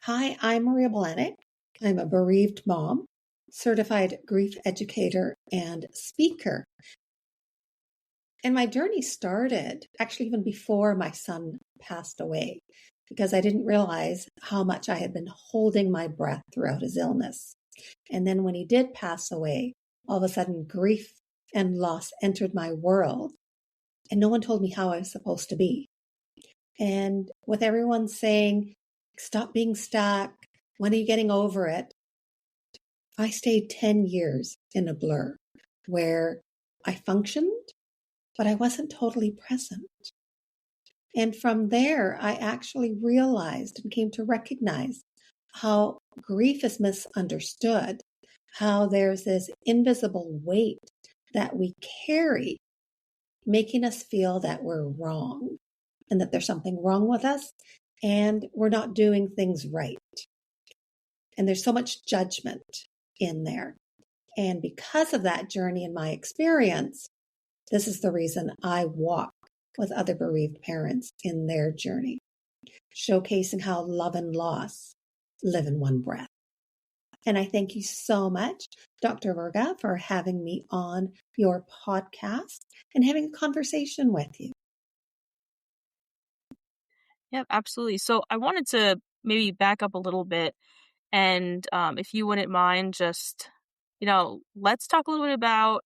Hi, I'm Maria Belanic. I'm a bereaved mom, certified grief educator, and speaker. And my journey started actually even before my son passed away because I didn't realize how much I had been holding my breath throughout his illness. And then when he did pass away, all of a sudden grief and loss entered my world, and no one told me how I was supposed to be. And with everyone saying, stop being stuck, when are you getting over it? I stayed 10 years in a blur where I functioned, but I wasn't totally present. And from there, I actually realized and came to recognize how grief is misunderstood, how there's this invisible weight that we carry, making us feel that we're wrong and that there's something wrong with us and we're not doing things right. And there's so much judgment in there. And because of that journey and my experience, this is the reason I walk with other bereaved parents in their journey, showcasing how love and loss live in one breath. And I thank you so much, Dr. Virga, for having me on your podcast and having a conversation with you. Yep, absolutely. So I wanted to maybe back up a little bit and if you wouldn't mind just, let's talk a little bit about,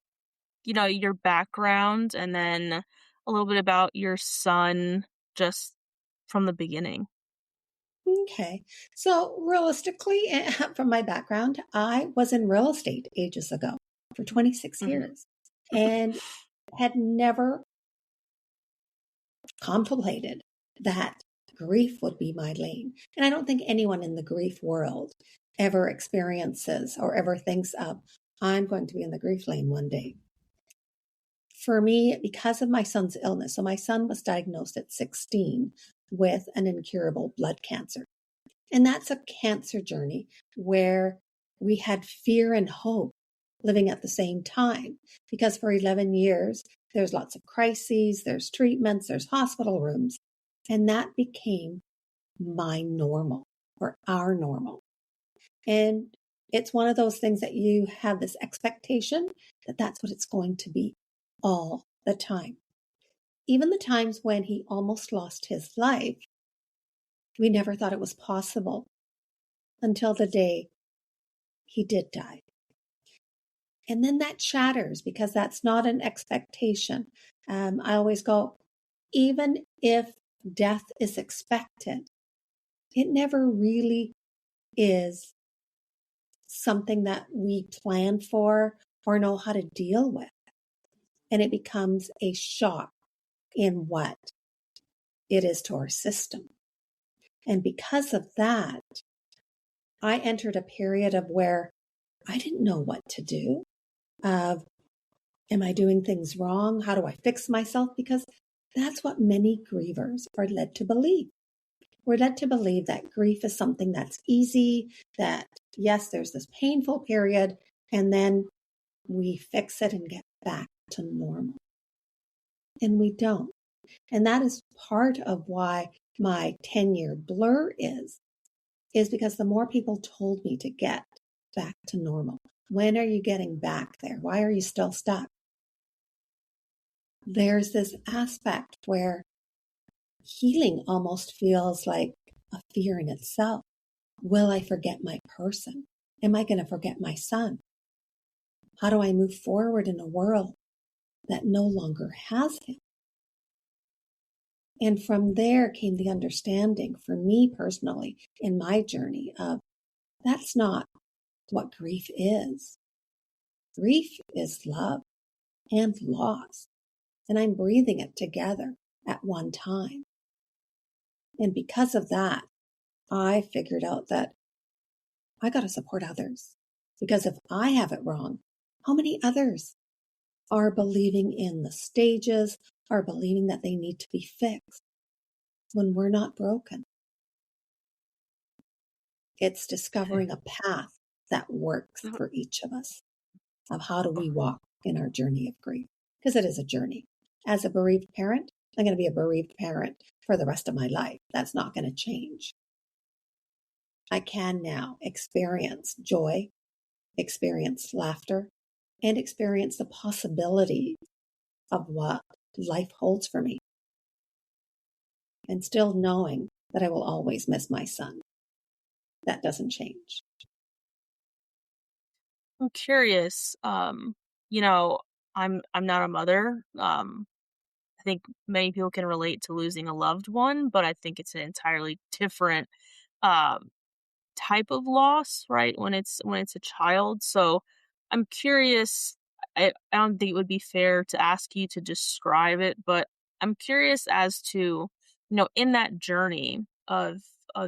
your background and then a little bit about your son just from the beginning. Okay. So realistically, from my background, I was in real estate ages ago for 26 Mm-hmm. years and had never contemplated that grief would be my lane. And I don't think anyone in the grief world ever experiences or ever thinks of, I'm going to be in the grief lane one day. For me, because of my son's illness, so my son was diagnosed at 16 with an incurable blood cancer. And that's a cancer journey where we had fear and hope living at the same time. Because for 11 years, there's lots of crises, there's treatments, there's hospital rooms. And that became my normal or our normal. And it's one of those things that you have this expectation that that's what it's going to be all the time. Even the times when he almost lost his life, we never thought it was possible until the day he did die. And then that shatters because that's not an expectation. I always go, even if death is expected, it never really is something that we plan for or know how to deal with. And it becomes a shock in what it is to our system. And because of that, I entered a period of where I didn't know what to do. Of, am I doing things wrong? How do I fix myself? Because that's what many grievers are led to believe. We're led to believe that grief is something that's easy, that yes, there's this painful period, and then we fix it and get back to normal. And we don't. And that is part of why my 10-year blur is because the more people told me to get back to normal. When are you getting back there? Why are you still stuck? There's this aspect where healing almost feels like a fear in itself. Will I forget my person? Am I going to forget my son? How do I move forward in a world that no longer has him? And from there came the understanding for me personally in my journey of that's not what grief is. Grief is love and loss. And I'm breathing it together at one time. And because of that, I figured out that I got to support others. Because if I have it wrong, how many others are believing in the stages, are believing that they need to be fixed when we're not broken? It's discovering a path that works for each of us of how do we walk in our journey of grief, because it is a journey. As a bereaved parent, I'm going to be a bereaved parent for the rest of my life. That's not going to change. I can now experience joy, experience laughter, and experience the possibility of what life holds for me. And still knowing that I will always miss my son. That doesn't change. I'm curious. You know, I'm not a mother. I think many people can relate to losing a loved one, but I think it's an entirely different um, type of loss, right? When it's a child. So I'm curious. I don't think it would be fair to ask you to describe it, but I'm curious as to, in that journey of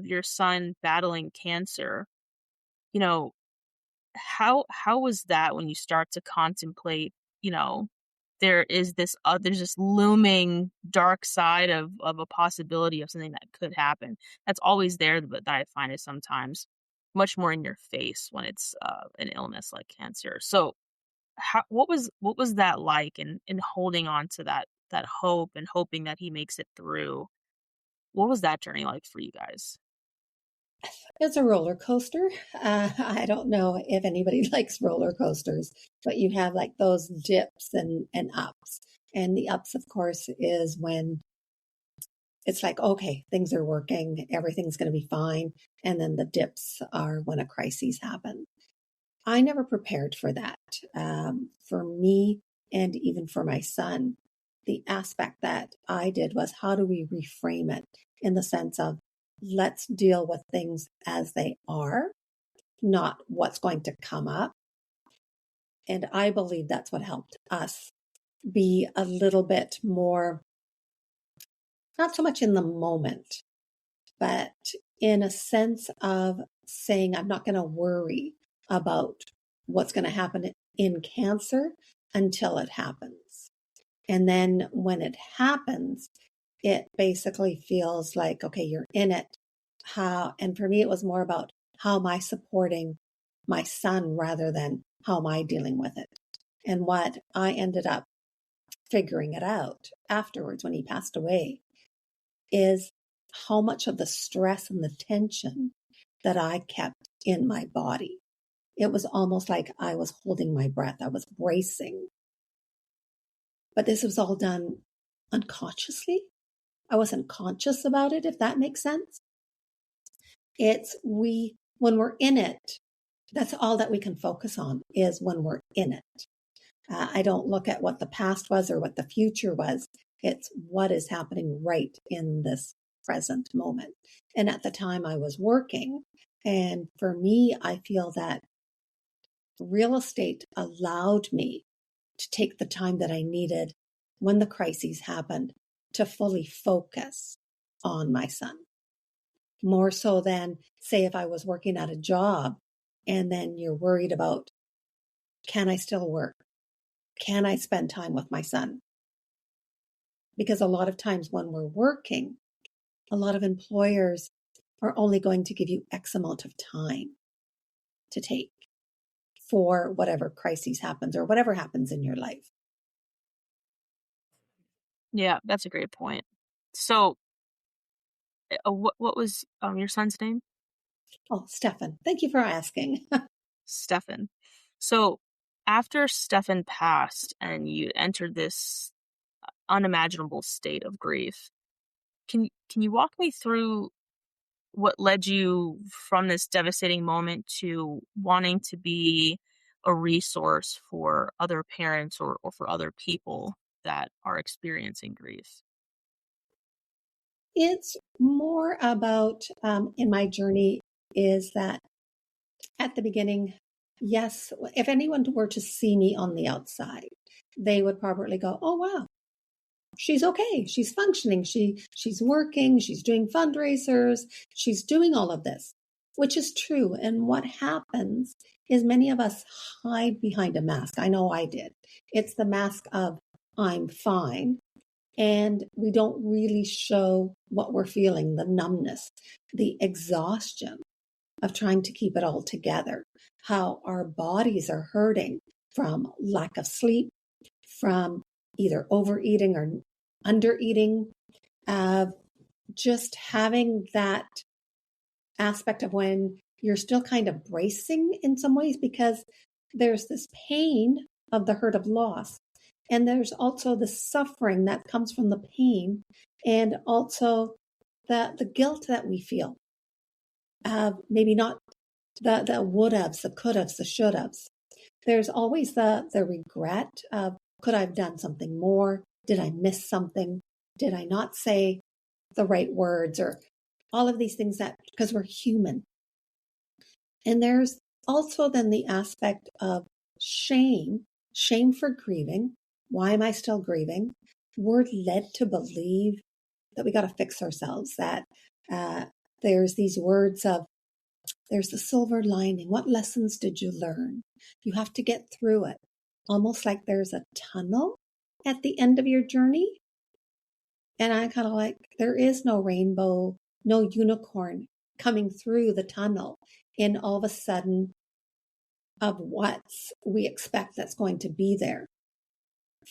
your son battling cancer, you know, how was that when you start to contemplate, you know, there's this looming dark side of a possibility of something that could happen. That's always there, but that I find is sometimes much more in your face when it's an illness like cancer. So what was that like in holding on to that hope and hoping that he makes it through? What was that journey like for you guys? It's a roller coaster. I don't know if anybody likes roller coasters, but you have like those dips and ups. And the ups, of course, is when it's like, okay, things are working, everything's going to be fine. And then the dips are when a crisis happens. I never prepared for that. For me, and even for my son, the aspect that I did was how do we reframe it in the sense of let's deal with things as they are, not what's going to come up. And I believe that's what helped us be a little bit more, not so much in the moment, but in a sense of saying, I'm not going to worry about what's going to happen in cancer until it happens. And then when it happens, it basically feels like, okay, you're in it. And for me, it was more about how am I supporting my son rather than how am I dealing with it? And what I ended up figuring it out afterwards when he passed away is how much of the stress and the tension that I kept in my body. It was almost like I was holding my breath. I was bracing. But this was all done unconsciously. I wasn't conscious about it, if that makes sense. When we're in it, that's all that we can focus on is when we're in it. I don't look at what the past was or what the future was. It's what is happening right in this present moment. And at the time I was working, and for me, I feel that real estate allowed me to take the time that I needed when the crises happened to fully focus on my son. More so than, say, if I was working at a job and then you're worried about, can I still work? Can I spend time with my son? Because a lot of times when we're working, a lot of employers are only going to give you X amount of time to take for whatever crisis happens or whatever happens in your life. Yeah, that's a great point. So, what was your son's name? Oh, Stefan, thank you for asking. Stefan. So, after Stefan passed and you entered this unimaginable state of grief, can you walk me through what led you from this devastating moment to wanting to be a resource for other parents or for other people that are experiencing grief? It's more about, in my journey, is that at the beginning, yes, if anyone were to see me on the outside, they would probably go, oh, wow, she's okay. She's functioning. She's working. She's doing fundraisers. She's doing all of this, which is true. And what happens is many of us hide behind a mask. I know I did. It's the mask of I'm fine. And we don't really show what we're feeling, the numbness, the exhaustion of trying to keep it all together, how our bodies are hurting from lack of sleep, from either overeating or undereating, just having that aspect of when you're still kind of bracing in some ways, because there's this pain of the hurt of loss. And there's also the suffering that comes from the pain, and also the guilt that we feel. Maybe not the would haves, the could haves, the should haves. There's always the regret of, could I have done something more? Did I miss something? Did I not say the right words? Or all of these things, that because we're human. And there's also then the aspect of shame for grieving. Why am I still grieving? We're led to believe that we got to fix ourselves, that there's these words of, there's the silver lining. What lessons did you learn? You have to get through it. Almost like there's a tunnel at the end of your journey. And I kind of like, there is no rainbow, no unicorn coming through the tunnel in all of a sudden of what we expect that's going to be there.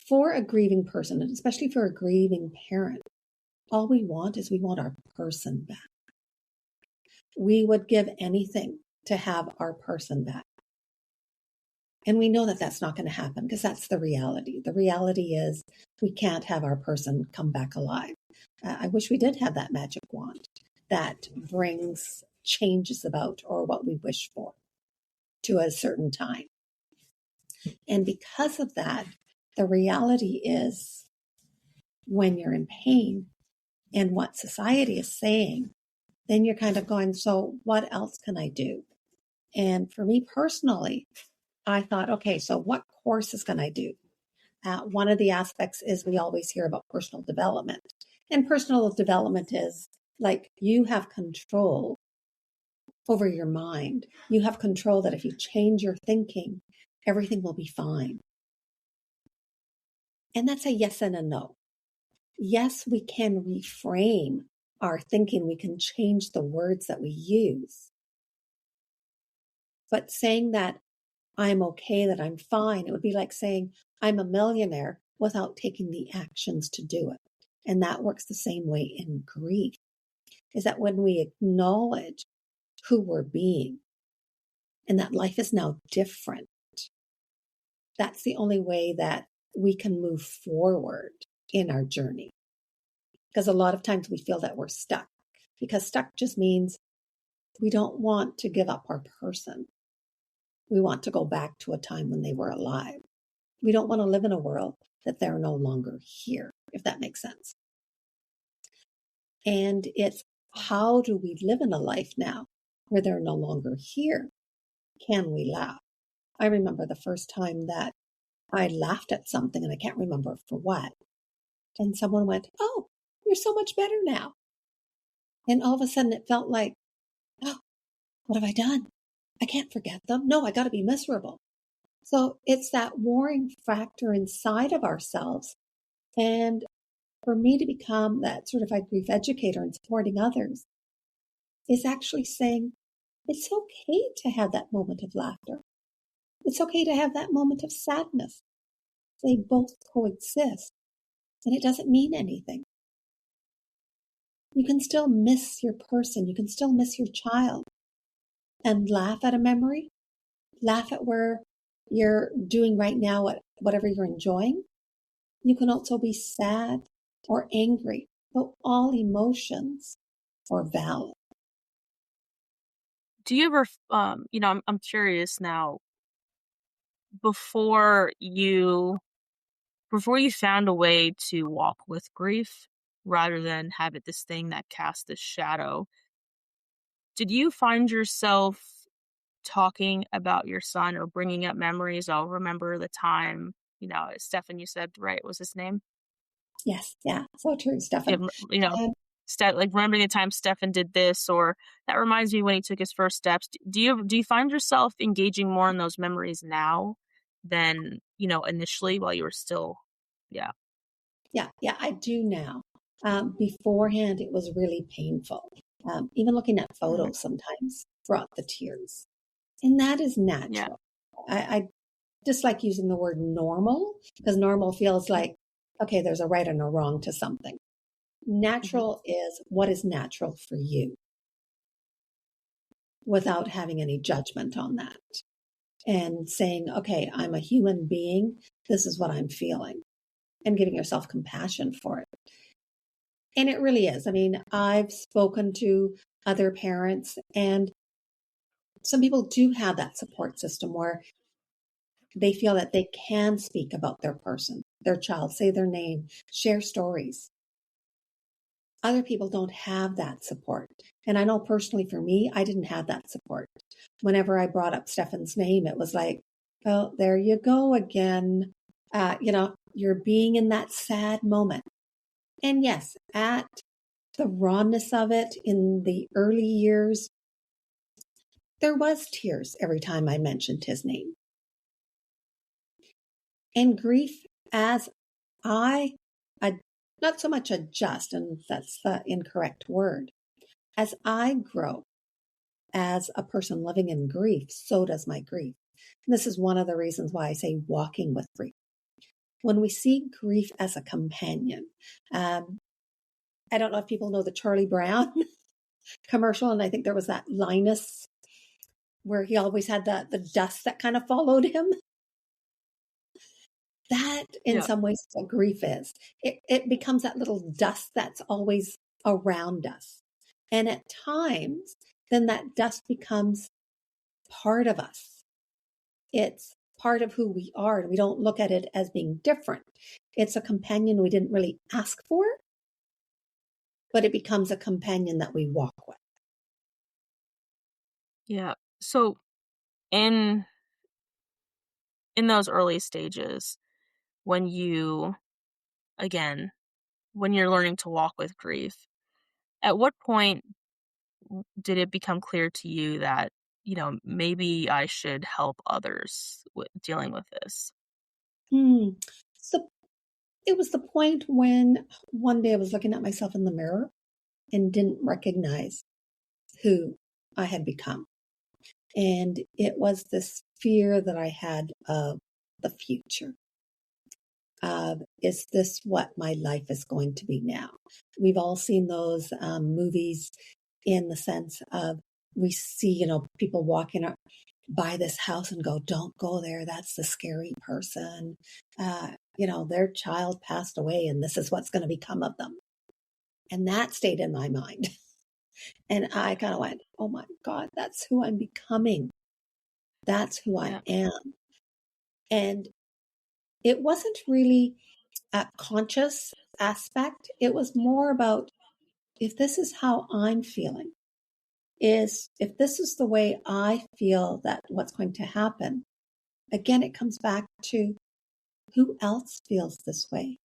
For a grieving person, and especially for a grieving parent, all we want is we want our person back. We would give anything to have our person back. And we know that that's not going to happen, because that's the reality. The reality is we can't have our person come back alive. I wish we did have that magic wand that brings changes about, or what we wish for, to a certain time. And because of that, the reality is, when you're in pain and what society is saying, then you're kind of going, so what else can I do? And for me personally, I thought, okay, so what courses can I do? One of the aspects is, we always hear about personal development. And personal development is like, you have control over your mind. You have control that if you change your thinking, everything will be fine. And that's a yes and a no. Yes, we can reframe our thinking. We can change the words that we use. But saying that I'm okay, that I'm fine, it would be like saying I'm a millionaire without taking the actions to do it. And that works the same way in grief, is that when we acknowledge who we're being and that life is now different, that's the only way that we can move forward in our journey. Because a lot of times we feel that we're stuck, because stuck just means we don't want to give up our person. We want to go back to a time when they were alive. We don't want to live in a world that they're no longer here, if that makes sense. And it's, how do we live in a life now where they're no longer here? Can we laugh? I remember the first time that I laughed at something, and I can't remember for what. And someone went, "Oh, you're so much better now." And all of a sudden it felt like, oh, what have I done? I can't forget them. No, I got to be miserable. So it's that warring factor inside of ourselves. And for me to become that certified grief educator and supporting others is actually saying, it's okay to have that moment of laughter. It's okay to have that moment of sadness. They both coexist, and it doesn't mean anything. You can still miss your person. You can still miss your child and laugh at a memory, laugh at where you're doing right now, whatever you're enjoying. You can also be sad or angry, but all emotions are valid. Do you ever, I'm curious now, before you found a way to walk with grief rather than have it this thing that casts this shadow, did you find yourself talking about your son or bringing up memories? I'll remember the time, Stefan, you said, right, was his name? Yes, yeah, so true, Stefan. Um, Like remembering the time Stefan did this, or that reminds me when he took his first steps. Do you find yourself engaging more in those memories now than, initially while you were still, yeah. Yeah, I do now. Beforehand, it was really painful. Even looking at photos sometimes brought the tears. And that is Yeah. natural. I dislike using the word normal, because normal feels like, okay, there's a right and a wrong to something. Natural is what is natural for you. without having any judgment on that and saying, okay, I'm a human being. This is what I'm feeling, and giving yourself compassion for it. And it really is. I mean, I've spoken to other parents, and some people do have that support system where they feel that they can speak about their person, their child, say their name, share stories. Other people don't have that support. And I know personally for me, I didn't have that support. Whenever I brought up Stefan's name, it was like, oh, there you go again. You're being in that sad moment. And yes, at the rawness of it in the early years, there was tears every time I mentioned his name. And grief, as I not so much adjust, and that's the incorrect word, as I grow as a person living in grief, so does my grief. And this is one of the reasons why I say walking with grief. When we see grief as a companion, I don't know if people know the Charlie Brown commercial, and I think there was that Linus where he always had the dust that kind of followed him. That, in some ways, is what grief is. It becomes that little dust that's always around us. And at times, then that dust becomes part of us. It's part of who we are. And we don't look at it as being different. It's a companion we didn't really ask for, but it becomes a companion that we walk with. Yeah. So in those early stages, when you're learning to walk with grief, at what point did it become clear to you that, maybe I should help others with dealing with this? So it was the point when one day I was looking at myself in the mirror and didn't recognize who I had become. And it was this fear that I had of the future. Is this what my life is going to be now? We've all seen those movies in the sense of we see, people walking by this house and go, don't go there. That's the scary person. Their child passed away and this is what's going to become of them. And that stayed in my mind. And I kind of went, oh my God, that's who I'm becoming. That's who I am. And it wasn't really a conscious aspect. It was more about, if this is how I'm feeling, if this is the way I feel that what's going to happen, again, it comes back to who else feels this way?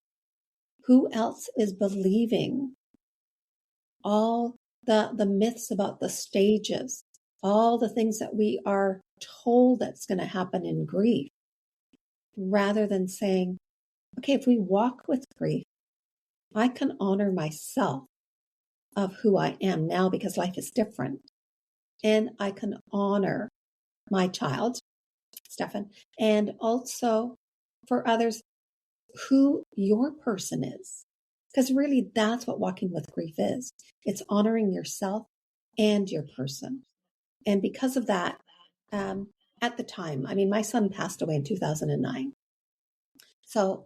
Who else is believing all the myths about the stages, all the things that we are told that's going to happen in grief, rather than saying, okay, if we walk with grief, I can honor myself of who I am now because life is different. And I can honor my child, Stefan, and also for others, who your person is. Because really, that's what walking with grief is. It's honoring yourself and your person. And because of that, at the time, my son passed away in 2009. So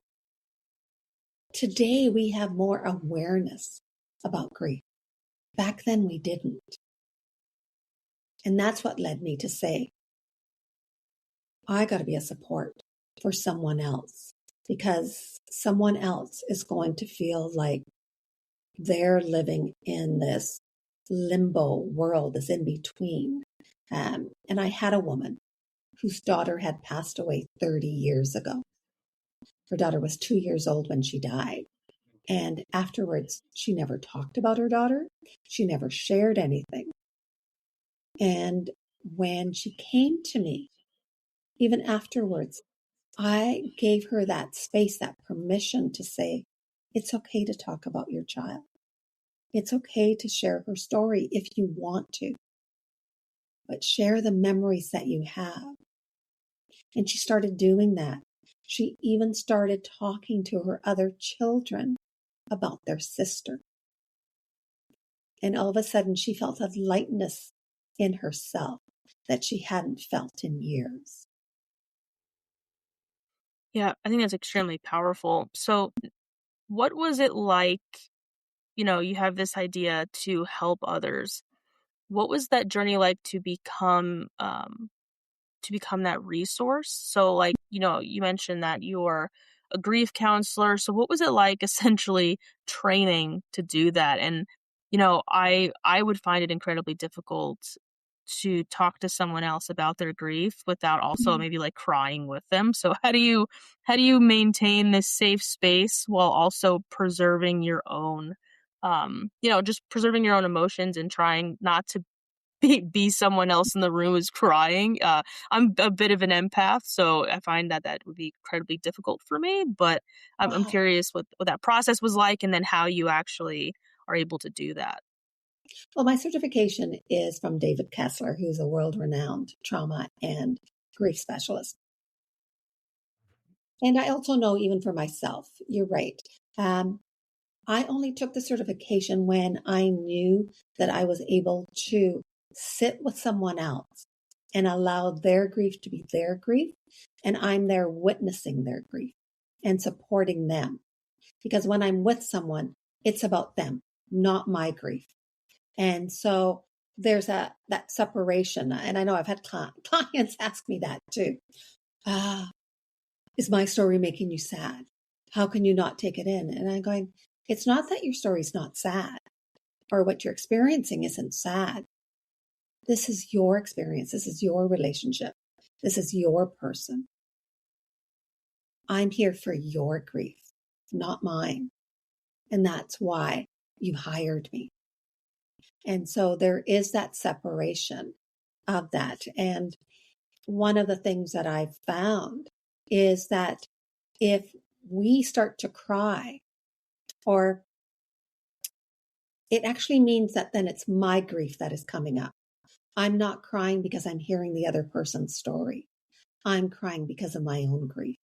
today we have more awareness about grief. Back then we didn't. And that's what led me to say, I got to be a support for someone else, because someone else is going to feel like they're living in this limbo world, this in between. And I had a woman whose daughter had passed away 30 years ago. Her daughter was 2 years old when she died. And afterwards, she never talked about her daughter. She never shared anything. And when she came to me, even afterwards, I gave her that space, that permission to say, it's okay to talk about your child. It's okay to share her story if you want to, but share the memories that you have. And she started doing that. She even started talking to her other children about their sister. And all of a sudden she felt a lightness in herself that she hadn't felt in years. Yeah, I think that's extremely powerful. So, what was it like? You have this idea to help others. What was that journey like to become that resource? So, like, you mentioned that you're a grief counselor. So what was it like essentially training to do that? And, I would find it incredibly difficult to talk to someone else about their grief without also maybe like crying with them. So how do you maintain this safe space while also preserving your own just preserving your own emotions and trying not to be someone else in the room who's crying. I'm a bit of an empath, so I find that would be incredibly difficult for me. But I'm Wow. curious what that process was like, and then how you actually are able to do that. Well, my certification is from David Kessler, who's a world-renowned trauma and grief specialist. And I also know, even for myself, you're right. I only took the certification when I knew that I was able to sit with someone else and allow their grief to be their grief. And I'm there witnessing their grief and supporting them. Because when I'm with someone, it's about them, not my grief. And so there's that separation. And I know I've had clients ask me that too. Ah, is my story making you sad? How can you not take it in? And I'm going, it's not that your story's not sad or what you're experiencing isn't sad. This is your experience. This is your relationship. This is your person. I'm here for your grief, not mine. And that's why you hired me. And so there is that separation of that. And one of the things that I've found is that if we start to cry, or it actually means that then it's my grief that is coming up. I'm not crying because I'm hearing the other person's story. I'm crying because of my own grief.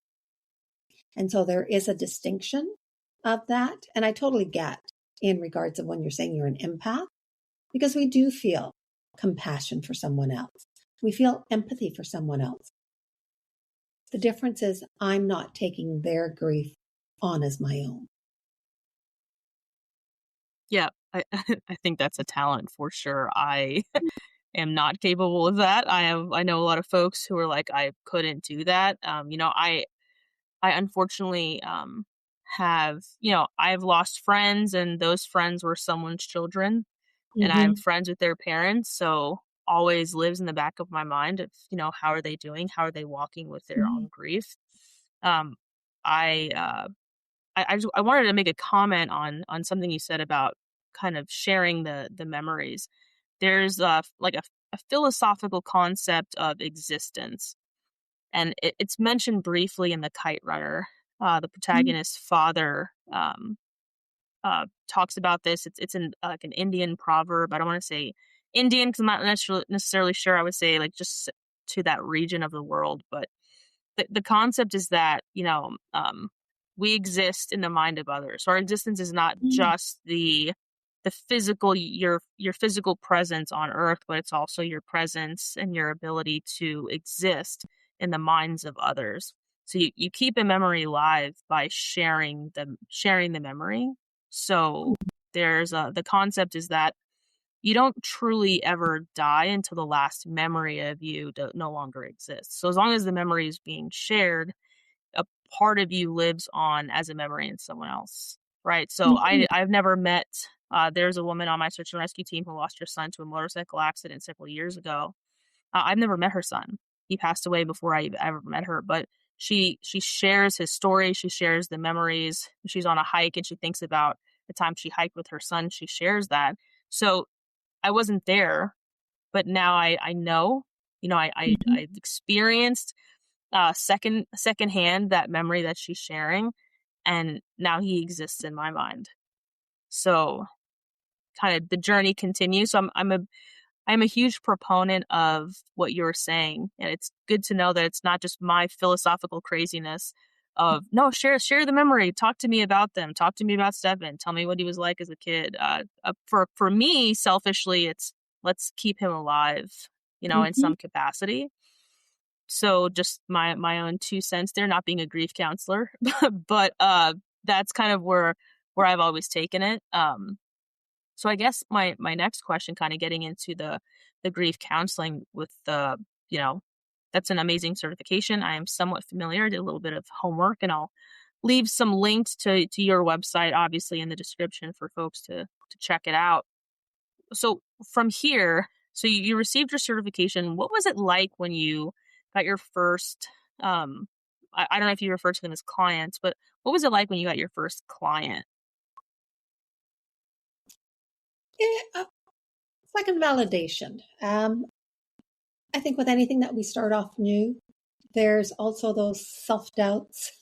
And so there is a distinction of that. And I totally get in regards of when you're saying you're an empath, because we do feel compassion for someone else. We feel empathy for someone else. The difference is I'm not taking their grief on as my own. Yeah, I I think that's a talent for sure. I am not capable of that. I know a lot of folks who are like, I couldn't do that. I unfortunately have, I've lost friends, and those friends were someone's children, and I'm Mm-hmm. friends with their parents. So always lives in the back of my mind of, how are they doing? How are they walking with their own grief? Um, I, uh, I wanted to make a comment on something you said about kind of sharing the memories. There's like a philosophical concept of existence, and it's mentioned briefly in The Kite Runner. The protagonist's father talks about this. It's in like an Indian proverb. I don't want to say Indian because I'm not necessarily sure. I would say like just to that region of the world. But the concept is that we exist in the mind of others. Our existence is not just the physical your physical presence on Earth, but it's also your presence and your ability to exist in the minds of others. So you keep a memory alive by sharing the memory. So there's the concept is that you don't truly ever die until the last memory of you no longer exists. So as long as the memory is being shared, a part of you lives on as a memory in someone else, right? So I've never met. There's a woman on my search and rescue team who lost her son to a motorcycle accident several years ago. I've never met her son. He passed away before I ever met her, but she shares his story. She shares the memories. She's on a hike and she thinks about the time she hiked with her son. She shares that. So I wasn't there, but now I know. I've experienced secondhand that memory that she's sharing, and now he exists in my mind. So kind of the journey continues. So I'm a huge proponent of what you're saying, and it's good to know that it's not just my philosophical craziness of no, share the memory, talk to me about them, talk to me about Stefan, tell me what he was like as a kid. For me, selfishly, it's let's keep him alive, in some capacity. So just my own 2 cents there, not being a grief counselor, but that's kind of where I've always taken it. So I guess my next question, kind of getting into the grief counseling with that's an amazing certification. I am somewhat familiar. I did a little bit of homework, and I'll leave some links to your website, obviously, in the description for folks to check it out. So from here, so you received your certification. What was it like when you got your first, I don't know if you refer to them as clients, but what was it like when you got your first client? It's like a validation. I think with anything that we start off new, there's also those self-doubts.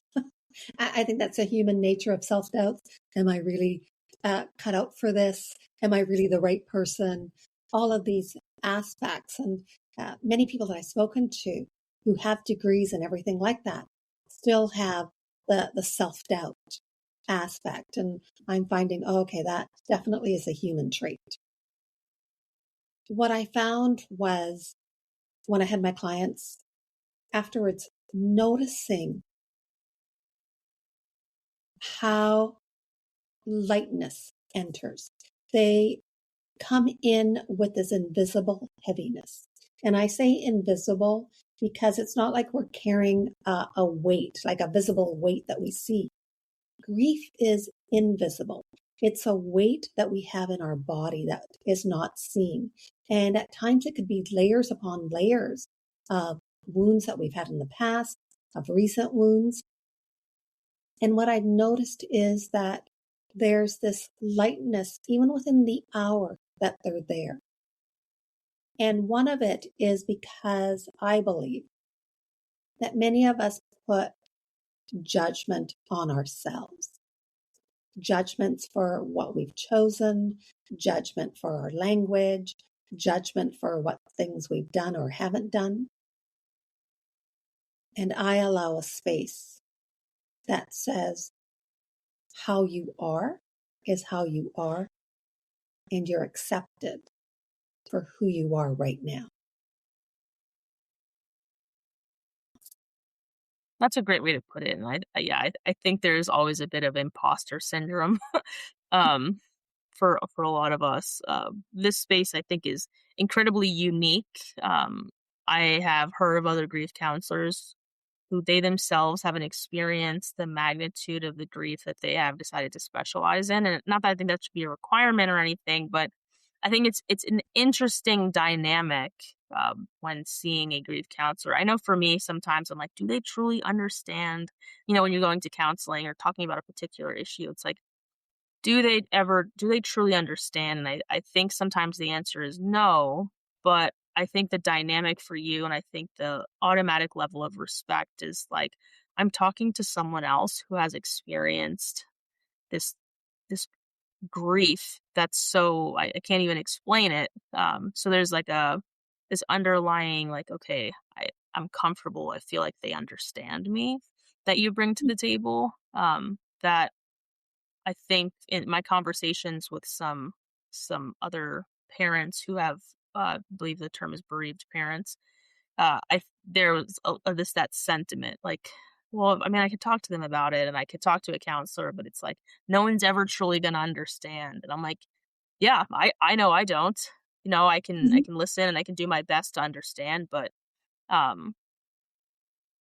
I think that's a human nature of self-doubts. Am I really cut out for this? Am I really the right person? All of these aspects. And many people that I've spoken to who have degrees and everything like that still have the self-doubt aspect. And I'm finding, okay, that definitely is a human trait. What I found was when I had my clients afterwards, noticing how lightness enters. They come in with this invisible heaviness. And I say invisible because it's not like we're carrying a weight, like a visible weight that we see. Grief is invisible. It's a weight that we have in our body that is not seen. And at times it could be layers upon layers of wounds that we've had in the past, of recent wounds. And what I've noticed is that there's this lightness even within the hour that they're there. And one of it is because I believe that many of us put judgment on ourselves. Judgments for what we've chosen, judgment for our language, judgment for what things we've done or haven't done. And I allow a space that says how you are is how you are, and you're accepted for who you are right now. That's a great way to put it. And I think there's always a bit of imposter syndrome um, for a lot of us. This space, I think, is incredibly unique. I have heard of other grief counselors who they themselves haven't experienced the magnitude of the grief that they have decided to specialize in. And not that I think that should be a requirement or anything, but I think it's an interesting dynamic when seeing a grief counselor. I know for me, sometimes I'm like, do they truly understand? When you're going to counseling or talking about a particular issue, it's like, do they truly understand? And I think sometimes the answer is no, but I think the dynamic for you, and I think the automatic level of respect is like, I'm talking to someone else who has experienced this this grief that's so I can't even explain it. So there's like this underlying, like, okay, I'm comfortable. I feel like they understand me, that you bring to the table. That I think in my conversations with some other parents who have, I believe the term is bereaved parents, there was that sentiment, like, well, I mean, I could talk to them about it and I could talk to a counselor, but it's like no one's ever truly gonna understand. And I'm like, yeah, I know I don't. I can listen and I can do my best to understand, but um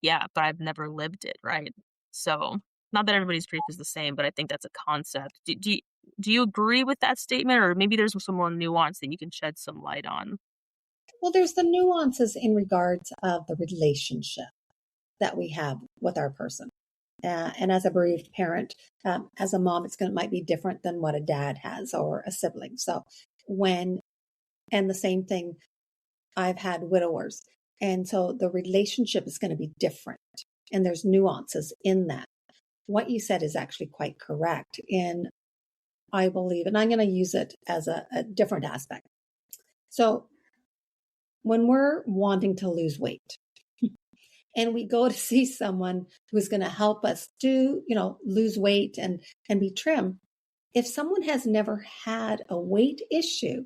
yeah, but I've never lived it, right? So, not that everybody's grief is the same, but I think that's a concept. Do you agree with that statement, or maybe there's some more nuance that you can shed some light on? Well, there's the nuances in regards of the relationship that we have with our person. And as a bereaved parent, as a mom, might be different than what a dad has or a sibling. So and the same thing, I've had widowers. And so the relationship is going to be different. And there's nuances in that. What you said is actually quite correct. And I believe, and I'm going to use it as a different aspect. So when we're wanting to lose weight and we go to see someone who's going to help us lose weight and be trim, if someone has never had a weight issue,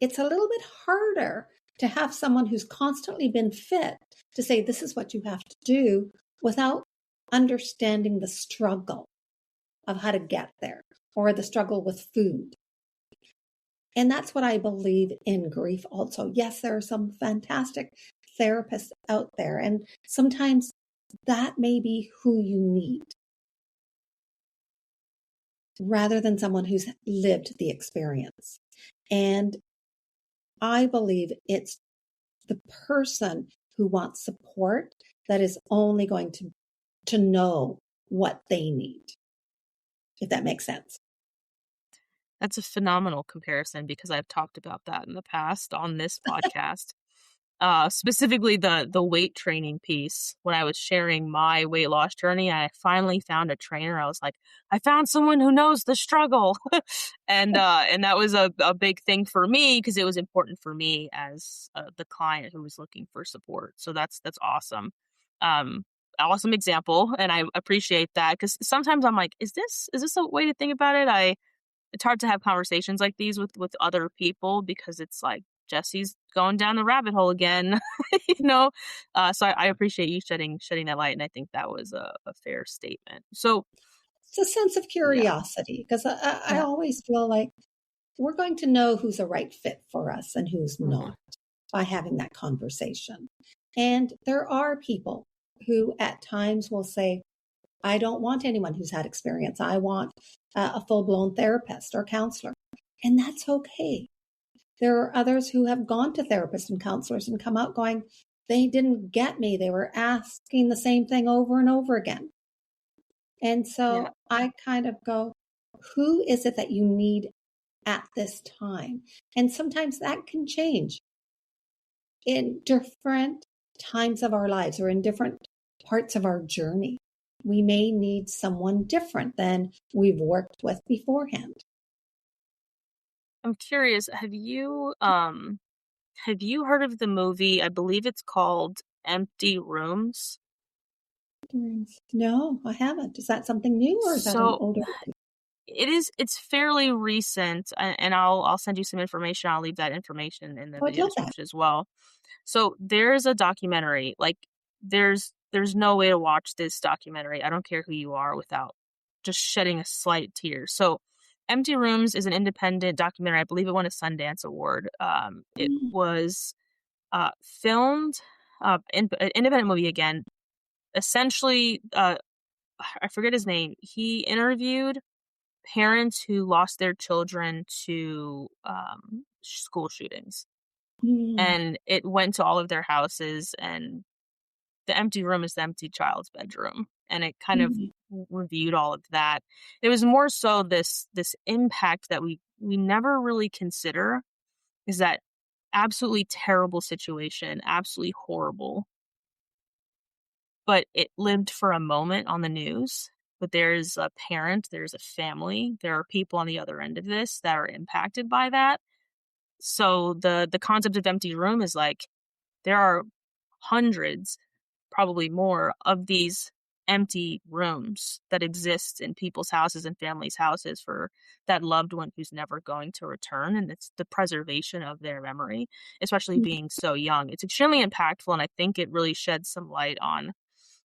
it's a little bit harder to have someone who's constantly been fit to say, this is what you have to do without understanding the struggle of how to get there or the struggle with food. And that's what I believe in grief also. Yes, there are some fantastic therapists out there, and sometimes that may be who you need rather than someone who's lived the experience. And I believe it's the person who wants support that is only going to know what they need, if that makes sense. That's a phenomenal comparison because I've talked about that in the past on this podcast. Specifically the weight training piece. When I was sharing my weight loss journey, I finally found a trainer. I was like, I found someone who knows the struggle. And that was a big thing for me because it was important for me as the client who was looking for support. So that's awesome. Awesome example. And I appreciate that because sometimes I'm like, is this a way to think about it? It's hard to have conversations like these with other people because it's like, Jessie's going down the rabbit hole again, So I appreciate you shedding that light, and I think that was a fair statement. So It's a sense of curiosity because I always feel like we're going to know who's a right fit for us and who's not by having that conversation. And there are people who at times will say, I don't want anyone who's had experience. I want a full-blown therapist or counselor. And that's okay. There are others who have gone to therapists and counselors and come out going, they didn't get me. They were asking the same thing over and over again. And so I kind of go, who is it that you need at this time? And sometimes that can change in different times of our lives or in different parts of our journey. We may need someone different than we've worked with beforehand. I'm curious, have you heard of the movie? I believe it's called Empty Rooms. No, I haven't. Is that something new or is that an older movie? It's fairly recent, and I'll send you some information. I'll leave that information in the video description as well. So there's a documentary. Like there's no way to watch this documentary, I don't care who you are, without just shedding a slight tear. So Empty Rooms is an independent documentary. I believe it won a Sundance Award. It was filmed, independent movie again. Essentially, I forget his name. He interviewed parents who lost their children to school shootings. And it went to all of their houses, and the empty room is the empty child's bedroom. And it kind of reviewed all of that. It was more so this impact that we never really consider is that absolutely terrible situation, absolutely horrible. But it lived for a moment on the news. But there's a parent, there's a family, there are people on the other end of this that are impacted by that. So the concept of empty room is like there are hundreds, probably more, of these empty rooms that exist in people's houses and families' houses for that loved one who's never going to return. And it's the preservation of their memory, especially being so young. It's extremely impactful, and I think it really sheds some light on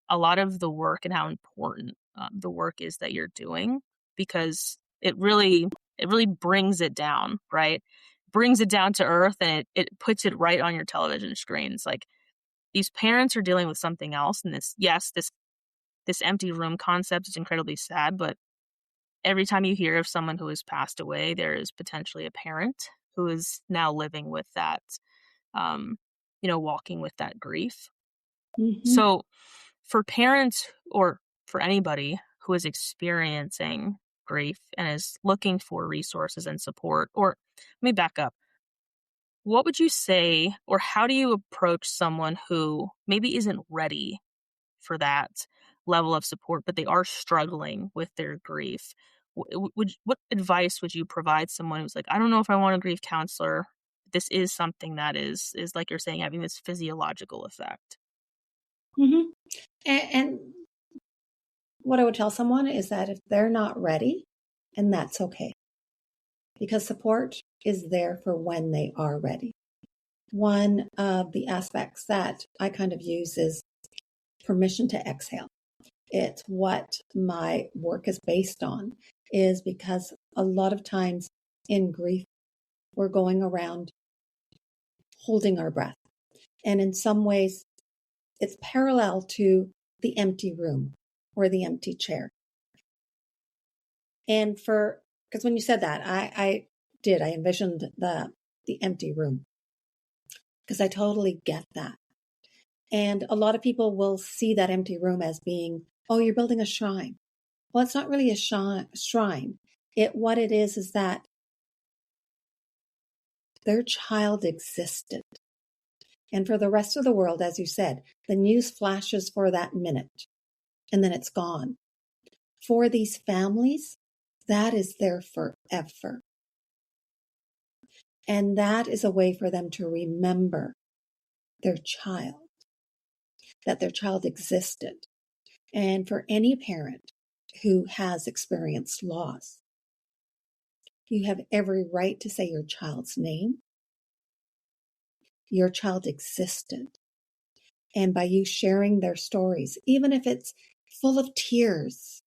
a lot of the work and how important the work is that you're doing, because it really brings it down, right? Brings it down to earth, and it puts it right on your television screen. It's like these parents are dealing with something else, and this empty room concept is incredibly sad, but every time you hear of someone who has passed away, there is potentially a parent who is now living with that, walking with that grief. So for parents or for anybody who is experiencing grief and is looking for resources and support, or let me back up. What would you say, or how do you approach someone who maybe isn't ready for that level of support, but they are struggling with their grief? What advice would you provide someone who's like, I don't know if I want a grief counselor. This is something that is like you're saying, having this physiological effect. And what I would tell someone is that if they're not ready, and that's okay, because support is there for when they are ready. One of the aspects that I kind of use is permission to exhale. It's what my work is based on, is because a lot of times in grief, we're going around holding our breath. And in some ways, it's parallel to the empty room or the empty chair. And because when you said that, I envisioned the empty room, because I totally get that. And a lot of people will see that empty room as being, oh, you're building a shrine. Well, it's not really a shrine. What it is that their child existed. And for the rest of the world, as you said, the news flashes for that minute and then it's gone. For these families, that is there forever. And that is a way for them to remember their child, that their child existed. And for any parent who has experienced loss, you have every right to say your child's name. Your child existed. And by you sharing their stories, even if it's full of tears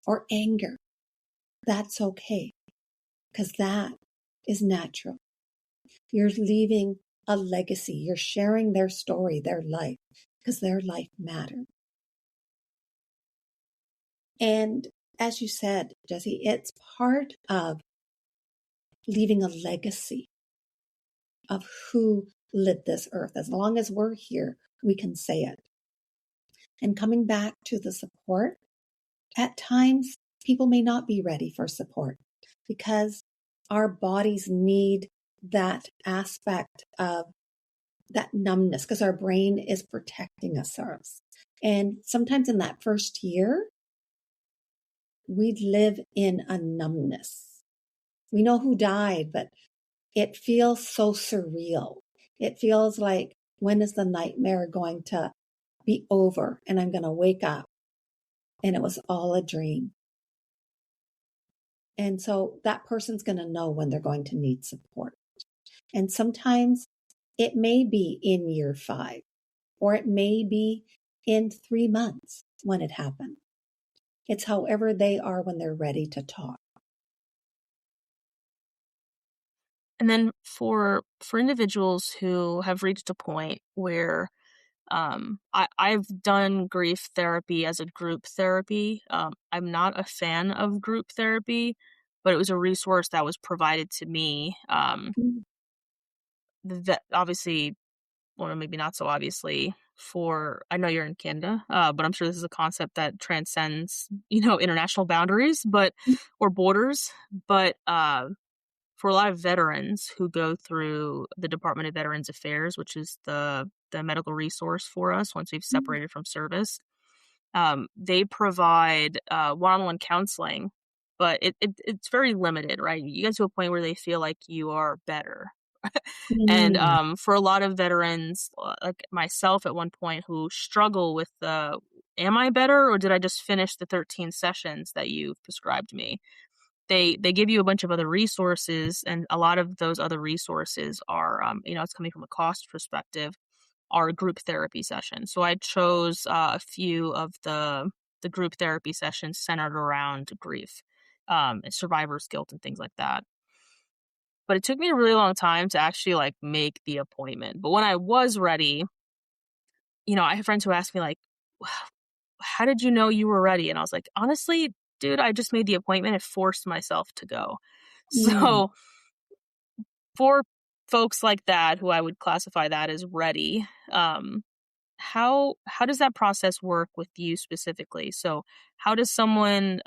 or anger, that's okay, because that is natural. You're leaving a legacy. You're sharing their story, their life, because their life mattered. And as you said, Jessie, it's part of leaving a legacy of who lit this earth. As long as we're here, we can say it. And coming back to the support, at times people may not be ready for support because our bodies need that aspect of that numbness, because our brain is protecting us. And sometimes in that first year, we live in a numbness. We know who died, but it feels so surreal. It feels like, when is the nightmare going to be over and I'm going to wake up and it was all a dream? And so that person's going to know when they're going to need support. And sometimes it may be in year 5, or it may be in 3 months when it happened. It's however they are when they're ready to talk. And then for individuals who have reached a point where I've done grief therapy as a group therapy. I'm not a fan of group therapy, but it was a resource that was provided to me. That obviously, well, maybe not so obviously. I know you're in Canada, but I'm sure this is a concept that transcends, international boundaries, or borders. But for a lot of veterans who go through the Department of Veterans Affairs, which is the medical resource for us once we've separated from service, they provide one-on-one counseling, but it's very limited, right? You get to a point where they feel like you are better. And for a lot of veterans, like myself at one point, who struggle with am I better, or did I just finish the 13 sessions that you've prescribed me? They give you a bunch of other resources, and a lot of those other resources are, it's coming from a cost perspective, are group therapy sessions. So I chose a few of the group therapy sessions centered around grief, and survivor's guilt and things like that. But it took me a really long time to actually make the appointment. But when I was ready, I have friends who ask me how did you know you were ready? And I was like, honestly, dude, I just made the appointment and forced myself to go. So for folks like that, who I would classify that as ready, how does that process work with you specifically? So how does someone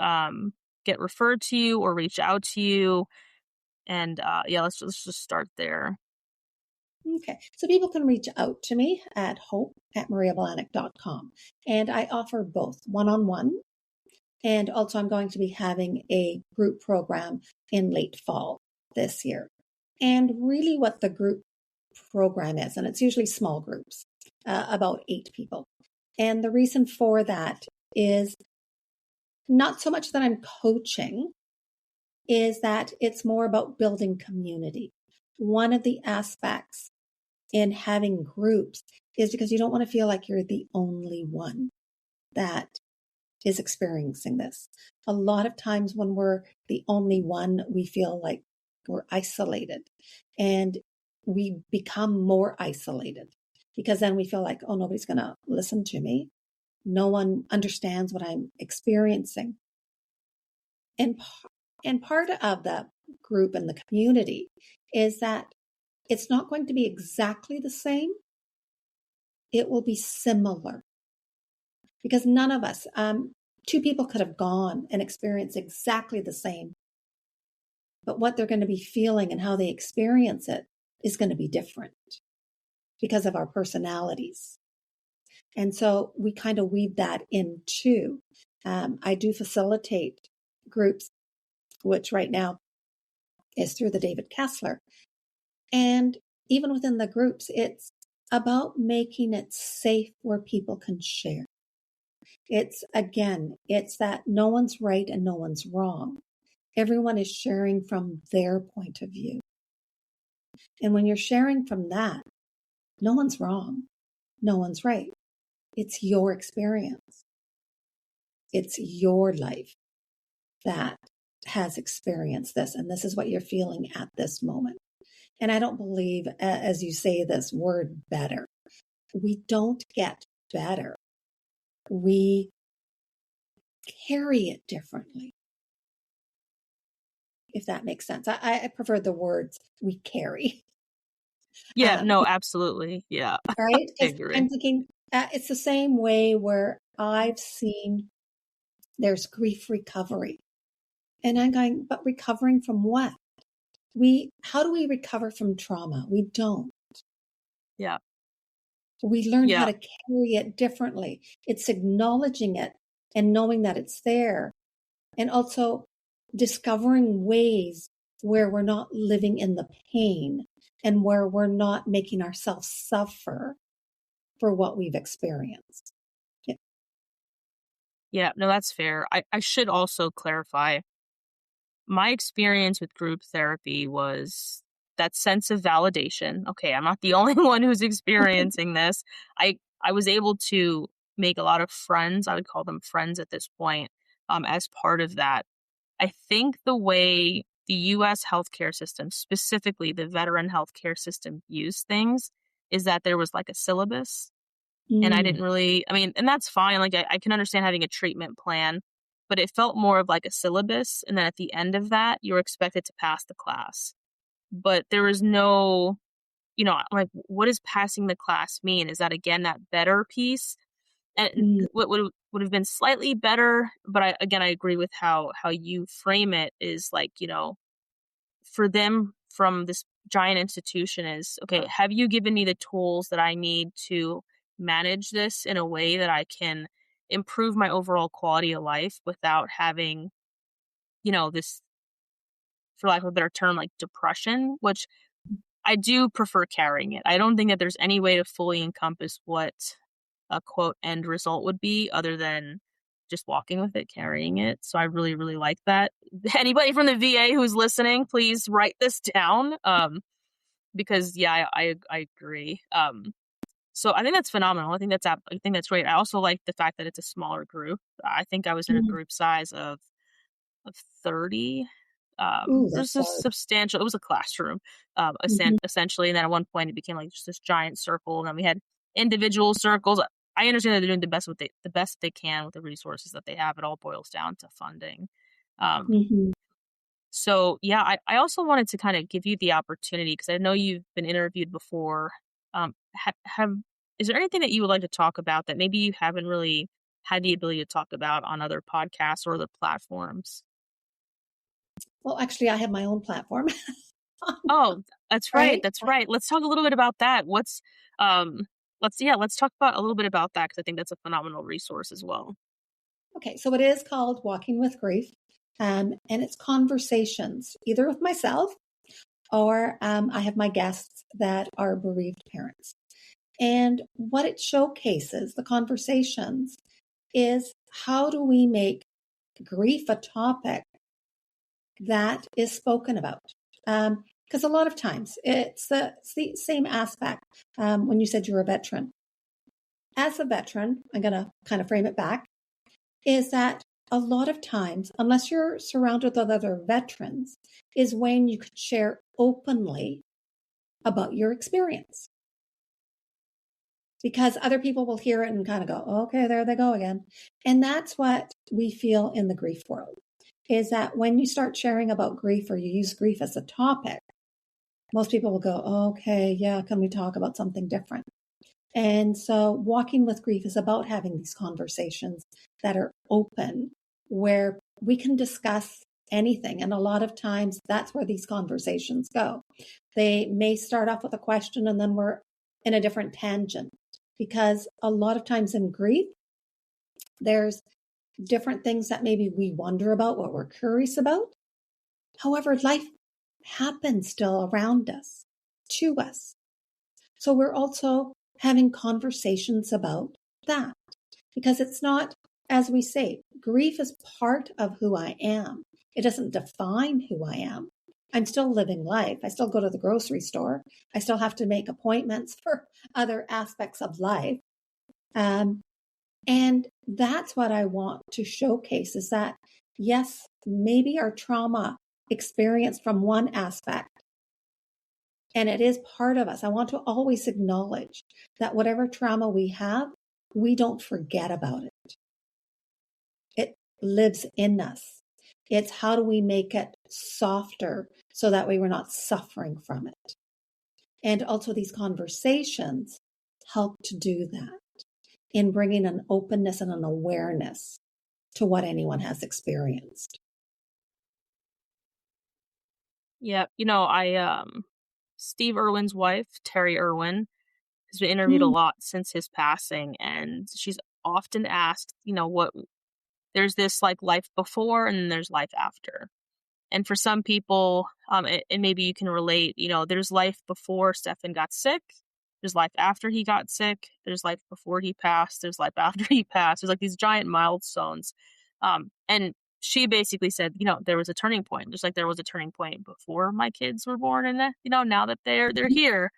get referred to you or reach out to you? And let's just start there. Okay, so people can reach out to me at hope@mariabelanic.com. And I offer both one-on-one, and also I'm going to be having a group program in late fall this year. And really what the group program is, and it's usually small groups, about 8 people. And the reason for that is not so much that I'm coaching, is that it's more about building community. one of the aspects in having groups is because you don't want to feel like you're the only one that is experiencing this. A lot of times when we're the only one, we feel like we're isolated, and we become more isolated because then we feel like, oh, nobody's going to listen to me. No one understands what I'm experiencing. And part of the group and the community is that it's not going to be exactly the same. It will be similar because none of us, two people could have gone and experienced exactly the same, but what they're going to be feeling and how they experience it is going to be different because of our personalities. And so we kind of weave that in too. I do facilitate groups, which right now is through the David Kessler. And even within the groups, it's about making it safe where people can share. It's that no one's right and no one's wrong. Everyone is sharing from their point of view. And when you're sharing from that, no one's wrong. No one's right. It's your experience. It's your life that has experienced this. And this is what you're feeling at this moment. And I don't believe, as you say this word better, we don't get better. We carry it differently, if that makes sense. I prefer the words we carry. Yeah, no, absolutely. Yeah. Right? I Because agree. I'm thinking it's the same way where I've seen there's grief recovery. And I'm going, but recovering from what? How do we recover from trauma? We don't. Yeah. We learn how Yeah. to carry it differently. It's acknowledging it and knowing that it's there, and also discovering ways where we're not living in the pain and where we're not making ourselves suffer for what we've experienced. Yeah. Yeah, no, that's fair. I should also clarify my experience with group therapy was that sense of validation. Okay, I'm not the only one who's experiencing this. I was able to make a lot of friends. I would call them friends at this point, as part of that. I think the way the US healthcare system, specifically the veteran healthcare system, views things is that there was like a syllabus. And I Mm, didn't really, I mean, and that's fine. Like, I can understand having a treatment plan, but it felt more of like a syllabus. And then at the end of that, you're expected to pass the class. But there was no, like, what does passing the class mean? Is that, again, that better piece? And mm, what would have been slightly better, but I agree with how you frame it is like, for them from this giant institution is, okay, have you given me the tools that I need to manage this in a way that I can improve my overall quality of life without having, this, for lack of a better term, like depression, which I do prefer carrying it. I don't think that there's any way to fully encompass what a quote end result would be other than just walking with it, carrying it. So I really, really like that. Anybody from the VA who's listening, please write this down. Because yeah, I agree. So I think that's phenomenal. I think that's great. I also like the fact that it's a smaller group. I think I was in a mm. group size of 30. Ooh, It was that's just large. substantial. It was a classroom, Mhm, essentially. And then at one point it became like just this giant circle. And then we had individual circles. I understand that they're doing the best they can with the resources that they have. It all boils down to funding. Um, mhm. so yeah, I also wanted to kind of give you the opportunity because I know you've been interviewed before. Have is there anything that you would like to talk about that maybe you haven't really had the ability to talk about on other podcasts or other platforms? Well, actually, I have my own platform, Oh, that's right. right? That's right. Let's talk a little bit about that. Um, let's talk about a little bit about that because I think that's a phenomenal resource as well. Okay, so it is called Walking with Grief, and it's conversations either with myself or I have my guests that are bereaved parents. And what it showcases, the conversations, is how do we make grief a topic that is spoken about? Because Because a lot of times it's the same aspect. When you said you're a veteran, as a veteran, I'm going to kind of frame it back, is that a lot of times, unless you're surrounded with other veterans, is when you could share openly about your experience. Because other people will hear it and kind of go, okay, there they go again. And that's what we feel in the grief world, is that when you start sharing about grief or you use grief as a topic, most people will go, okay, yeah, can we talk about something different? And so walking with grief is about having these conversations that are open, where we can discuss anything. And a lot of times that's where these conversations go. They may start off with a question and then we're in a different tangent, because a lot of times in grief, there's different things that maybe we wonder about, what we're curious about. However, life happens still around us, to us. So we're also having conversations about that, because it's not, as we say, grief is part of who I am. It doesn't define who I am. I'm still living life. I still go to the grocery store. I still have to make appointments for other aspects of life. And that's what I want to showcase, is that, yes, maybe our trauma experienced from one aspect, and it is part of us. I want to always acknowledge that whatever trauma we have, we don't forget about it. It lives in us. It's how do we make it softer so that way we're not suffering from it. And also these conversations help to do that in bringing an openness and an awareness to what anyone has experienced. Yeah, Steve Irwin's wife, Terry Irwin, has been interviewed a lot since his passing, and she's often asked, what there's this like life before and there's life after. And for some people, and maybe you can relate, there's life before Stefan got sick. There's life after he got sick. There's life before he passed. There's life after he passed. There's like these giant milestones. And she basically said, there was a turning point, just like there was a turning point before my kids were born. And, now that they're here.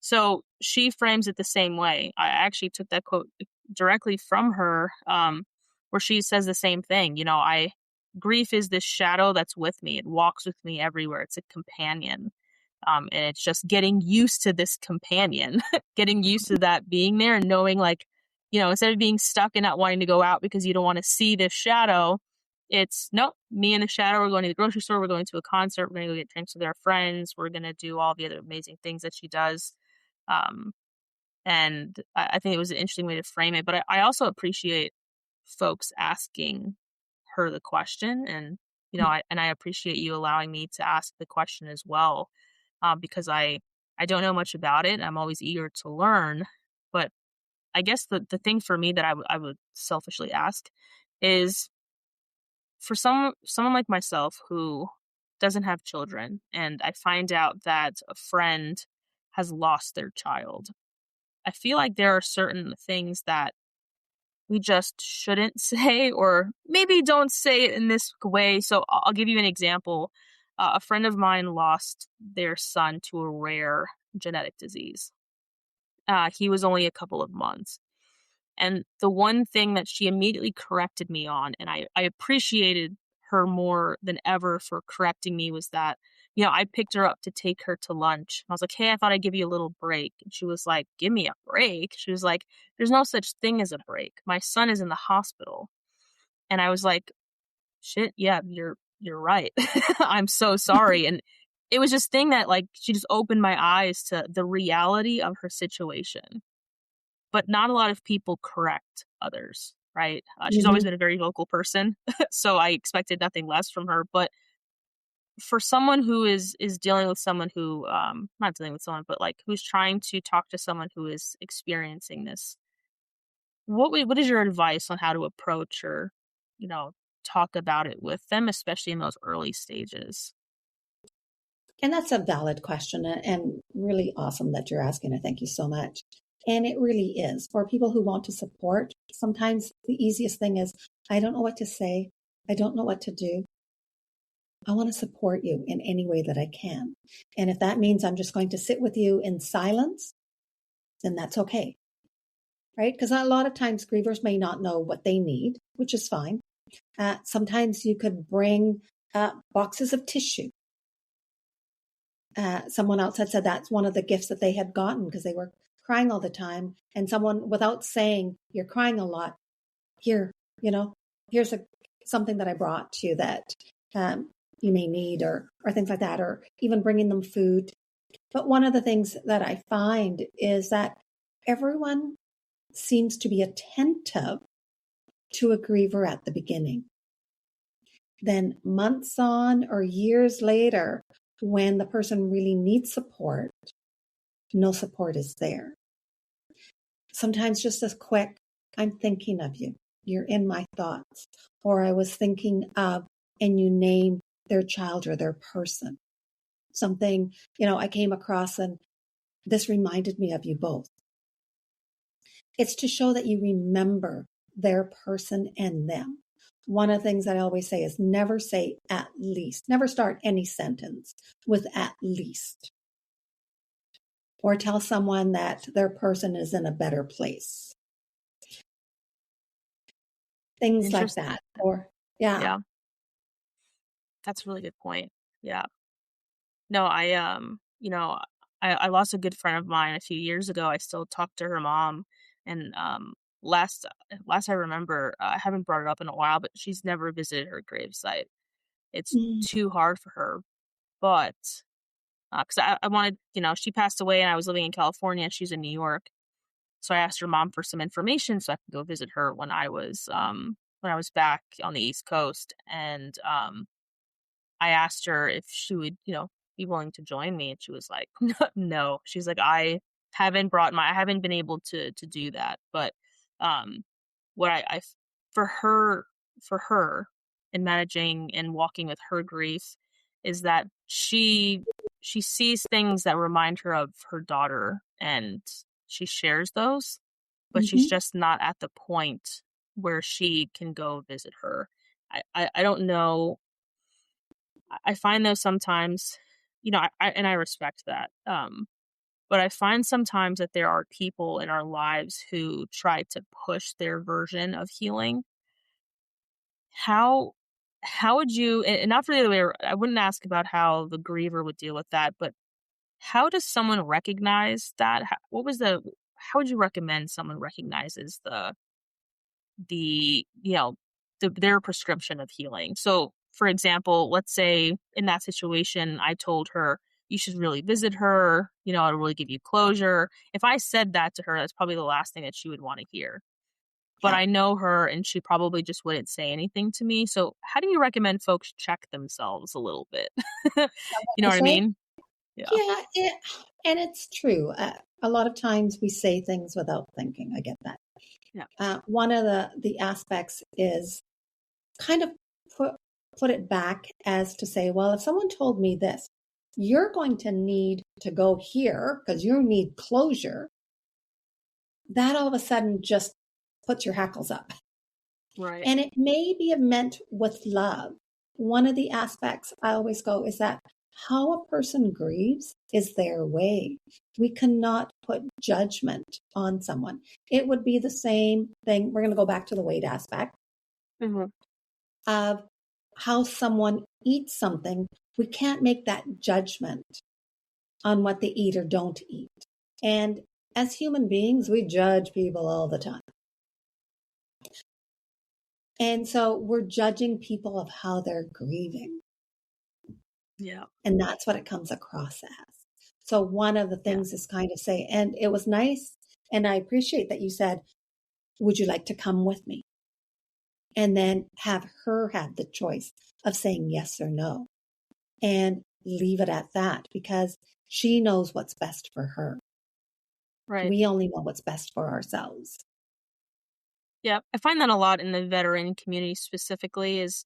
So she frames it the same way. I actually took that quote directly from her, where she says the same thing. Grief is this shadow that's with me. It walks with me everywhere. It's a companion. And it's just getting used to this companion, getting used to that being there and knowing instead of being stuck and not wanting to go out because you don't want to see this shadow, it's no, me and the shadow, we're going to the grocery store, we're going to a concert, we're going to go get drinks with our friends, we're going to do all the other amazing things that she does. And I think it was an interesting way to frame it, but I also appreciate folks asking her the question, and I appreciate you allowing me to ask the question as well, because I don't know much about it. I'm always eager to learn, but I guess the thing for me that I would selfishly ask is, for someone like myself who doesn't have children, and I find out that a friend has lost their child, I feel like there are certain things that we just shouldn't say, or maybe don't say it in this way. So I'll give you an example. A friend of mine lost their son to a rare genetic disease. He was only a couple of months. And the one thing that she immediately corrected me on, and I appreciated her more than ever for correcting me, was that, I picked her up to take her to lunch. I was like, hey, I thought I'd give you a little break. And she was like, give me a break? She was like, there's no such thing as a break. My son is in the hospital. And I was like, shit, yeah, you're right. I'm so sorry. And it was just thing that she just opened my eyes to the reality of her situation. But not a lot of people correct others, right? She's always been a very vocal person, so I expected nothing less from her. But for someone who is dealing with someone who, not dealing with someone, but who's trying to talk to someone who is experiencing this, what is your advice on how to approach or, talk about it with them, especially in those early stages? And that's a valid question, and really awesome that you're asking it. Thank you so much. And it really is. For people who want to support, sometimes the easiest thing is, I don't know what to say. I don't know what to do. I want to support you in any way that I can. And if that means I'm just going to sit with you in silence, then that's okay. Right? Because a lot of times grievers may not know what they need, which is fine. Sometimes you could bring boxes of tissue. Someone else had said that's one of the gifts that they had gotten because they were crying all the time. And someone, without saying, you're crying a lot, here, here's something that I brought to you that you may need, or things like that, or even bringing them food. But one of the things that I find is that everyone seems to be attentive to a griever at the beginning. Then months on or years later, when the person really needs support, no support is there. Sometimes just as quick, I'm thinking of you. You're in my thoughts. Or I was thinking of, and you name their child or their person. Something, I came across and this reminded me of you both. It's to show that you remember their person and them. One of the things that I always say is never say at least. Never start any sentence with at least. Or tell someone that their person is in a better place. Things like that. Or, Yeah. That's a really good point. Yeah. No, I lost a good friend of mine a few years ago. I still talk to her mom, and last I remember, I haven't brought it up in a while, but she's never visited her gravesite. It's too hard for her, but because I wanted, she passed away, and I was living in California, and she's in New York, so I asked her mom for some information so I could go visit her when I was back on the East Coast, and I asked her if she would, be willing to join me, and she was like, no. She's like, I haven't been able to do that. But what I for her in managing and walking with her grief is that she sees things that remind her of her daughter, and she shares those, but she's just not at the point where she can go visit her. I don't know. I find though sometimes, I respect that. But I find sometimes that there are people in our lives who try to push their version of healing. How would you, and not for the other way, I wouldn't ask about how the griever would deal with that, but how does someone recognize that? How would you recommend someone recognizes their prescription of healing? So, for example, let's say in that situation, I told her, you should really visit her, it'll really give you closure. If I said that to her, that's probably the last thing that she would want to hear. But I know her, and she probably just wouldn't say anything to me. So how do you recommend folks check themselves a little bit? You know what I mean? Yeah, and it's true. A lot of times we say things without thinking. I get that. Yeah. One of the aspects is kind of put it back as to say, well, if someone told me this, you're going to need to go here because you need closure. That all of a sudden just puts your hackles up. Right. And it may be meant with love. One of the aspects I always go is that how a person grieves is their way. We cannot put judgment on someone. It would be the same thing. We're going to go back to the weight aspect of how someone eats something. We can't make that judgment on what they eat or don't eat. And as human beings, we judge people all the time. And so we're judging people of how they're grieving. Yeah. And that's what it comes across as. So one of the things is kind of say, and it was nice, and I appreciate that you said, would you like to come with me? And then have her have the choice of saying yes or no, and leave it at that, because she knows what's best for her. Right. We only know what's best for ourselves. Yeah, I find that a lot in the veteran community specifically is,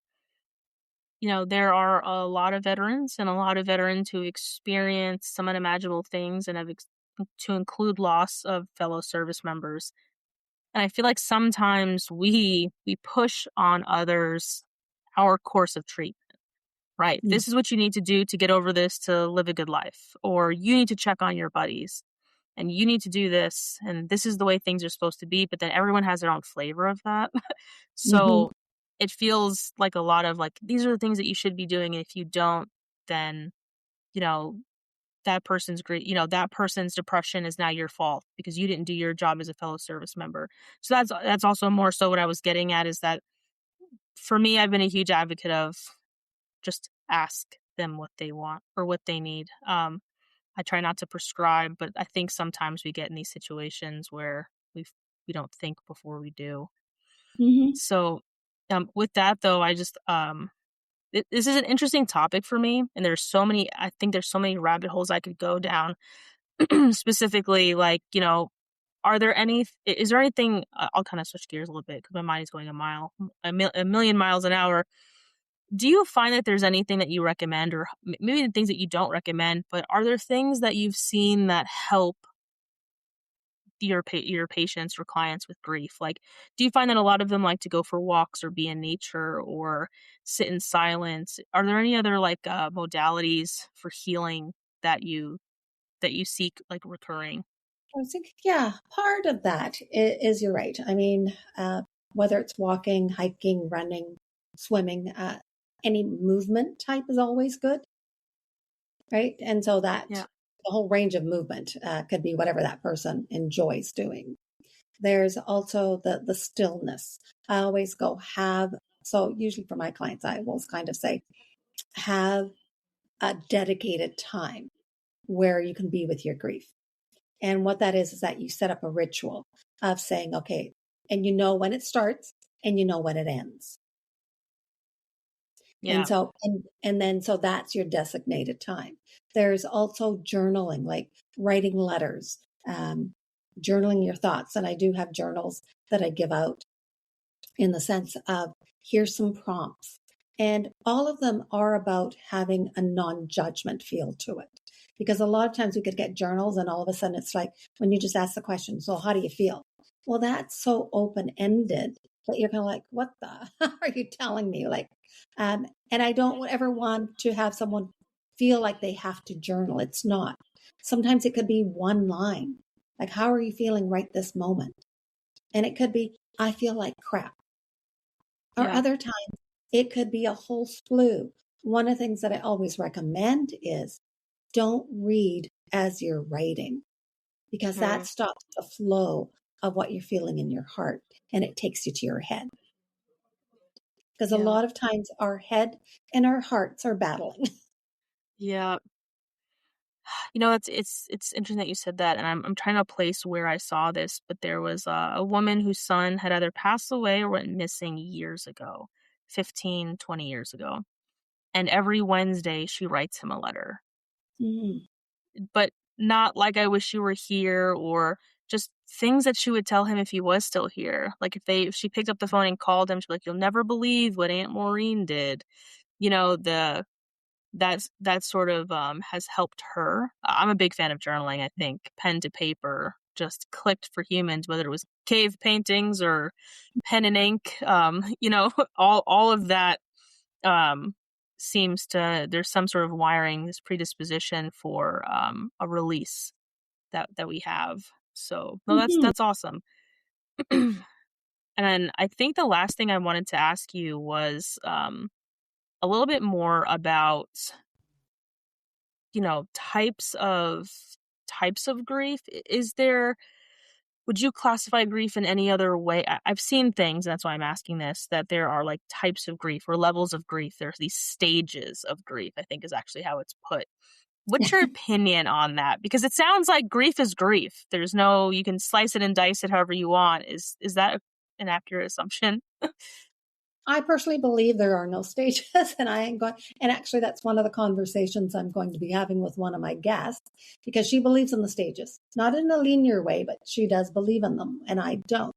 there are a lot of veterans and a lot of veterans who experience some unimaginable things and have to include loss of fellow service members. And I feel like sometimes we push on others our course of treatment. right? This is what you need to do to get over this, to live a good life, or you need to check on your buddies and you need to do this, and this is the way things are supposed to be. But then everyone has their own flavor of that. Mm-hmm. So it feels like a lot of like, these are the things that you should be doing. And if you don't, then, you know, that person's great, that person's depression is now your fault because you didn't do your job as a fellow service member. So that's also more so what I was getting at, is that for me, I've been a huge advocate of just ask them what they want or what they need. I try not to prescribe, but I think sometimes we get in these situations where we don't think before we do. Mm-hmm. So, with that though, I just this is an interesting topic for me, and I think there's so many rabbit holes I could go down. Specifically, like, is there anything? I'll kind of switch gears a little bit because my mind is going a million miles an hour. Do you find that there's anything that you recommend, or maybe the things that you don't recommend, but are there things that you've seen that help your patients or clients with grief? Like, do you find that a lot of them like to go for walks or be in nature or sit in silence? Are there any other like modalities for healing that you seek, like, recurring? I think, yeah, part of that is you're right. I mean, whether it's walking, hiking, running, swimming, any movement type is always good, right? And so that Yeah. the whole range of movement could be whatever that person enjoys doing. There's also the stillness. I always go so usually for my clients, I will kind of say, have a dedicated time where you can be with your grief. And what that is that you set up a ritual of saying, okay, and you know when it starts and you know when it ends. Yeah. And so, and then, so that's your designated time. There's also journaling, like writing letters, journaling your thoughts. And I do have journals that I give out in the sense of here's some prompts. And all of them are about having a non-judgment feel to it. Because a lot of times we could get journals and all of a sudden it's like when you just ask the question, so how do you feel? Well, that's so open-ended that you're kind of like, what the are you telling me? Like, and I don't ever want to have someone feel like they have to journal. It's not. Sometimes it could be one line. Like, how are you feeling right this moment? And it could be, I feel like crap. Or Yeah. other times, it could be a whole slew. One of the things that I always recommend is don't read as you're writing because that Mm, stops the flow of what you're feeling in your heart and it takes you to your head. Because a yeah. lot of times our head and our hearts are battling. Yeah. It's interesting that you said that, and I'm trying to place where I saw this, but there was a woman whose son had either passed away or went missing years ago, 15, 20 years ago. And every Wednesday she writes him a letter, Mm, but not like I wish you were here, or just things that she would tell him if he was still here. Like if she picked up the phone and called him, she'd be like, "You'll never believe what Aunt Maureen did." The that sort of has helped her. I'm a big fan of journaling. I think pen to paper just clicked for humans, whether it was cave paintings or pen and ink. All of that seems to, there's some sort of wiring, this predisposition for a release that we have. So no, mhm. that's awesome. And then I think the last thing I wanted to ask you was a little bit more about types of grief. Is there, would you classify grief in any other way? I've seen things, and that's why I'm asking this, that there are like types of grief or levels of grief. There's these stages of grief, I think is actually how it's put. What's your opinion on that? Because it sounds like grief is grief. You can slice it and dice it however you want. Is that an accurate assumption? I personally believe there are no stages, and I ain't going. And actually, that's one of the conversations I'm going to be having with one of my guests because she believes in the stages, not in a linear way, but she does believe in them, and I don't.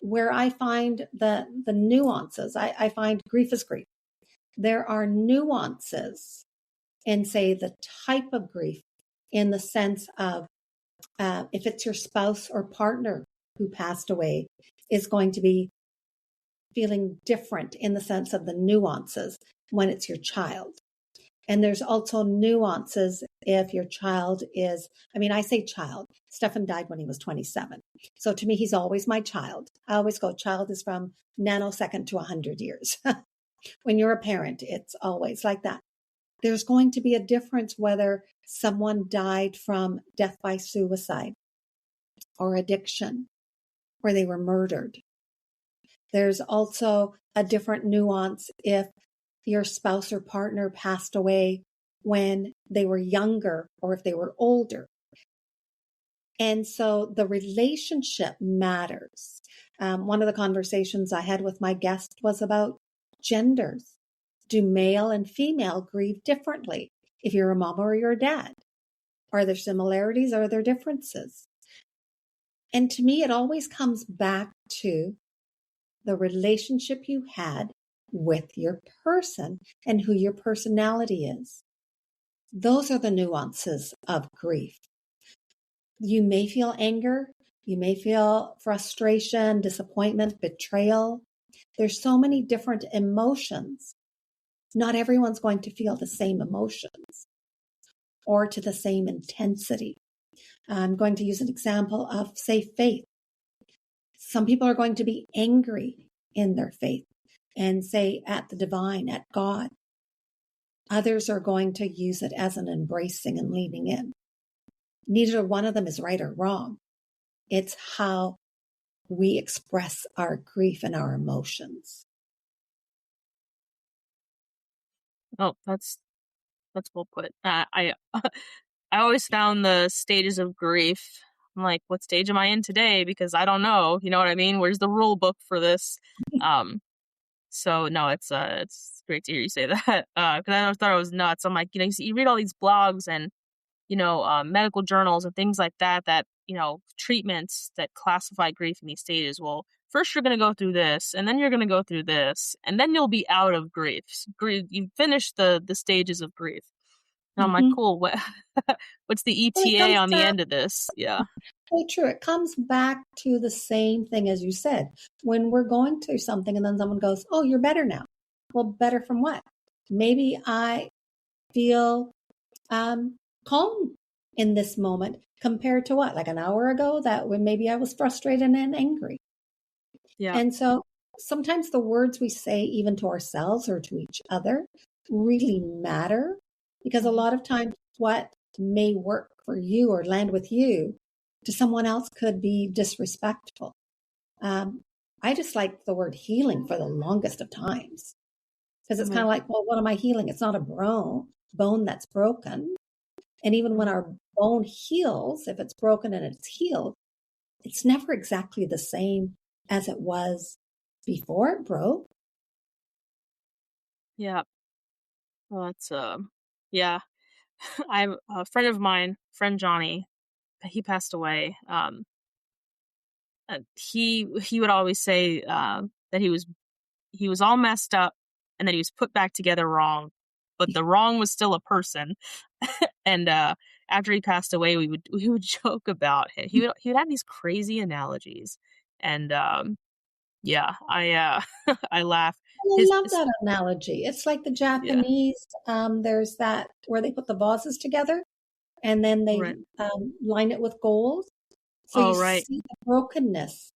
Where I find the nuances, I find grief is grief. There are nuances in, say, the type of grief, in the sense of if it's your spouse or partner who passed away, is going to be feeling different in the sense of the nuances when it's your child. And there's also nuances if your child is, I mean, I say child. Stefan died when he was 27. So to me, he's always my child. I always go, child is from nanosecond to 100 years. When you're a parent, it's always like that. There's going to be a difference whether someone died from death by suicide or addiction, or they were murdered. There's also a different nuance if your spouse or partner passed away when they were younger or if they were older. And so the relationship matters. One of the conversations I had with my guest was about genders. Do male and female grieve differently if you're a mom or you're a dad? Are there similarities? Are there differences? And to me, it always comes back to the relationship you had with your person and who your personality is. Those are the nuances of grief. You may feel anger. You may feel frustration, disappointment, betrayal. There's so many different emotions. Not everyone's going to feel the same emotions or to the same intensity. I'm going to use an example of, say, faith. Some people are going to be angry in their faith and say at the divine, at God. Others are going to use it as an embracing and leaning in. Neither one of them is right or wrong. It's how we express our grief and our emotions. Oh, that's well put. I I always found the stages of grief. I'm like, what stage am I in today? Because I don't know. You know what I mean? Where's the rule book for this? So no, it's great to hear you say that. Because I always thought it was nuts. I'm like, you read all these blogs and medical journals and things like that, treatments that classify grief in these stages. Well, first you're going to go through this, and then you're going to go through this, and then you'll be out of grief. You finish the stages of grief. And I'm like, Mm-hmm. cool. What's the Well, ETA on the end of this? Yeah. Well, true. It comes back to the same thing as you said. When we're going through something and then someone goes, oh, you're better now. Well, better from what? Maybe I feel calm in this moment compared to what? Like an hour ago, that when maybe I was frustrated and angry. Yeah. And so sometimes the words we say, even to ourselves or to each other, really matter, because a lot of times what may work for you or land with you to someone else could be disrespectful. I just like the word healing for the longest of times, because it's kind of like, well, what am I healing? It's not a bone that's broken. And even when our bone heals, if it's broken and it's healed, it's never exactly the same as it was before it broke. Yeah. Well, that's yeah. I'm a friend of mine, friend Johnny. He passed away. He would always say that he was all messed up, and then he was put back together wrong, but the wrong was still a person. And after he passed away, we would joke about it. He would have these crazy analogies, and yeah, I I laugh. I love that analogy. It's like the Yeah, Japanese. There's that where they put the vases together and then they right. line it with gold. So you Oh, right. see the brokenness.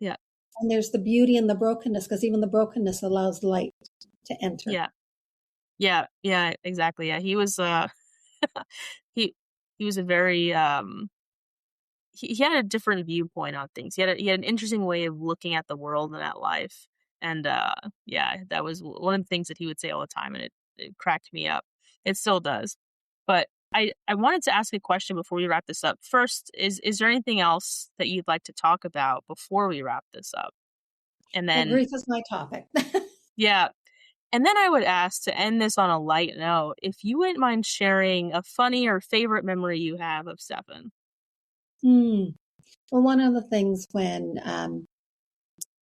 Yeah, And there's the beauty in the brokenness, because even the brokenness allows light to enter. yeah, yeah. Exactly. Yeah, he was he he was a very he had a different viewpoint on things. He had an interesting way of looking at the world and at life. And yeah, that was one of the things that he would say all the time, and it cracked me up. It still does. But I wanted to ask a question before we wrap this up. First, is there anything else that you'd like to talk about before we wrap this up? And Well, then grief is my topic. yeah. And then I would ask, to end this on a light note, if you wouldn't mind sharing a funny or favorite memory you have of Stefan. Well, one of the things when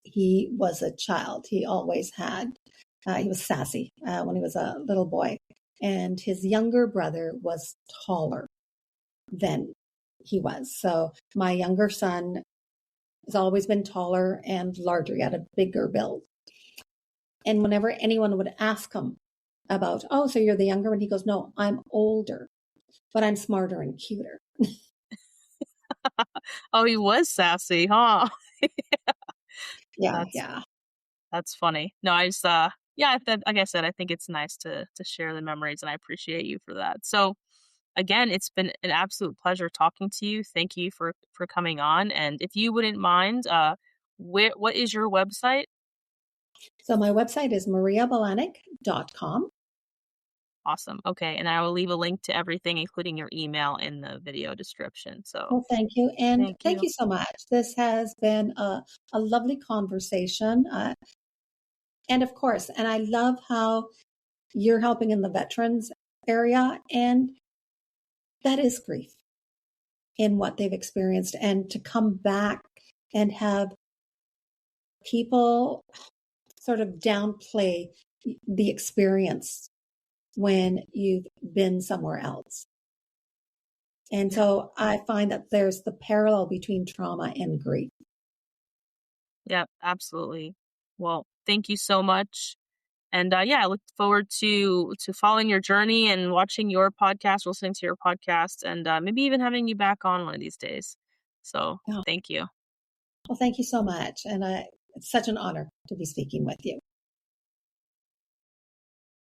he was a child, he always had, he was sassy when he was a little boy. And his younger brother was taller than he was. So my younger son has always been taller and larger. He had a bigger build. And whenever anyone would ask him about, oh, so you're the younger one? He goes, no, I'm older, but I'm smarter and cuter. Oh, he was sassy, huh? Yeah, That's yeah. that's funny. No, I just yeah, like I said, I think it's nice to share the memories, and I appreciate you for that. So again, it's been an absolute pleasure talking to you. Thank you for coming on. And if you wouldn't mind, what is your website? So my website is mariabelanic.com. Awesome. Okay, and I will leave a link to everything, including your email, in the video description. So Well, thank you. And thank thank you. you so much. This has been a lovely conversation. And of course, and I love how you're helping in the veterans area. And that is grief in what they've experienced. And to come back and have people sort of downplay the experience when you've been somewhere else. And Yeah. so I find that there's the parallel between trauma and grief. Yeah, absolutely. Well, thank you so much. And yeah, I look forward to following your journey and watching your podcast, listening to your podcast, and maybe even having you back on one of these days. So Oh, thank you. well, thank you so much. And it's such an honor to be speaking with you.